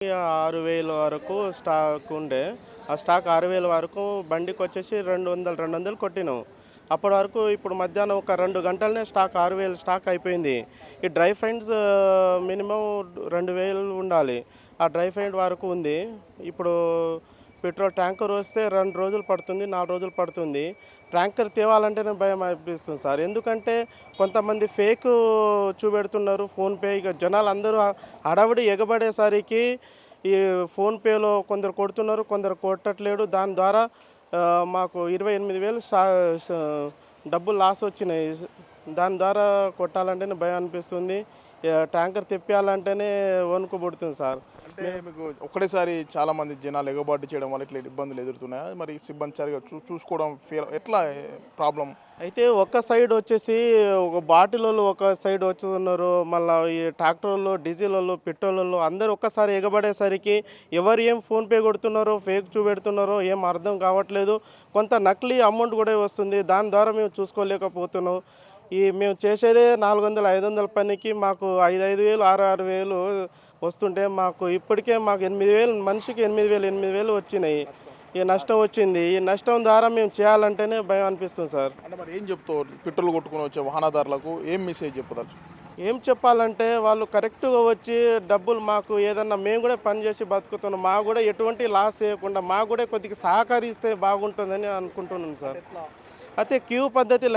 6,000 వరకు స్టాక్ ఉండే. ఆ స్టాక్ 6,000 వరకు బండికొచ్చేసి 200 కొట్టినాం. అప్పటి వరకు ఇప్పుడు మధ్యాహ్నం ఒక 2 గంటలనే స్టాక్ 6,000 స్టాక్ అయిపోయింది. ఈ డ్రై ఫ్రైడ్స్ మినిమమ్ 2,000 ఉండాలి. ఆ డ్రై ఫ్రైడ్ వరకు ఉంది. ఇప్పుడు పెట్రోల్ ట్యాంకర్ వస్తే 2 రోజులు పడుతుంది, 4 రోజులు పడుతుంది. ట్యాంకర్ తేవాలంటేనే భయం అనిపిస్తుంది సార్. ఎందుకంటే కొంతమంది ఫేక్ చూపెడుతున్నారు ఫోన్‌పే. ఇక జనాలందరూ హడావిడి ఎగబడేసరికి ఈ ఫోన్‌పేలో కొందరు కొడుతున్నారు, కొందరు కొట్టట్లేడు. దాని ద్వారా మాకు 28,000 డబ్బులు లాస్ వచ్చినాయి. దాని ద్వారా కొట్టాలంటేనే భయం అనిపిస్తుంది. ట్యాంకర్ తెప్పియాలంటేనే వణుకు పుడుతుంది సార్. అంటే మీకు ఒక్కటేసారి చాలా మంది జనాలు ఎగబాటు చేయడం వల్ల ఇట్లా ఇబ్బందులు ఎదురుతున్నాయా? మరి సిబ్బంది సరిగా చూసుకోవడం ఎట్లా ప్రాబ్లం? అయితే ఒక సైడ్ వచ్చేసి ఒక బాటిలోళ్ళు ఒక సైడ్ వచ్చున్నారు. మళ్ళీ ఈ ట్రాక్టరోళ్ళు, డీజిలోళ్ళు, పెట్రోలోళ్ళు అందరూ ఒక్కసారి ఎగబడేసరికి ఎవరు ఏం ఫోన్‌పే కొడుతున్నారో, ఫేక్ చూపెడుతున్నారో ఏం అర్థం కావట్లేదు. కొంత నకిలీ అమౌంట్ కూడా వస్తుంది. దాని ద్వారా మేము చూసుకోలేకపోతున్నాం. మేము చేసేదే 400, 500 పనికి మాకు 5,000, 6,000 వస్తుంటే మాకు ఇప్పటికే మాకు 8,000 మనిషికి 8,000 వచ్చినాయి. ఈ నష్టం వచ్చింది. ఈ నష్టం ద్వారా మేము చేయాలంటేనే భయం అనిపిస్తుంది సార్. అంటే మరి ఏం చెప్తావు పెట్రోల్ కొట్టుకొని వచ్చే వాహనదారులకు ఏం మెసేజ్ చెప్పదలుచు? ఏం చెప్పాలంటే వాళ్ళు కరెక్ట్‌గా వచ్చి డబ్బులు మాకు ఏదన్నా మేము కూడా పని చేసి బతుకుతున్నాం. మాకు కూడా ఎటువంటి లాస్ చేయకుండా మాకు కూడా కొద్దిగా సహకరిస్తే బాగుంటుందని అనుకుంటున్నాను సార్. అయితే క్యూ పద్ధతి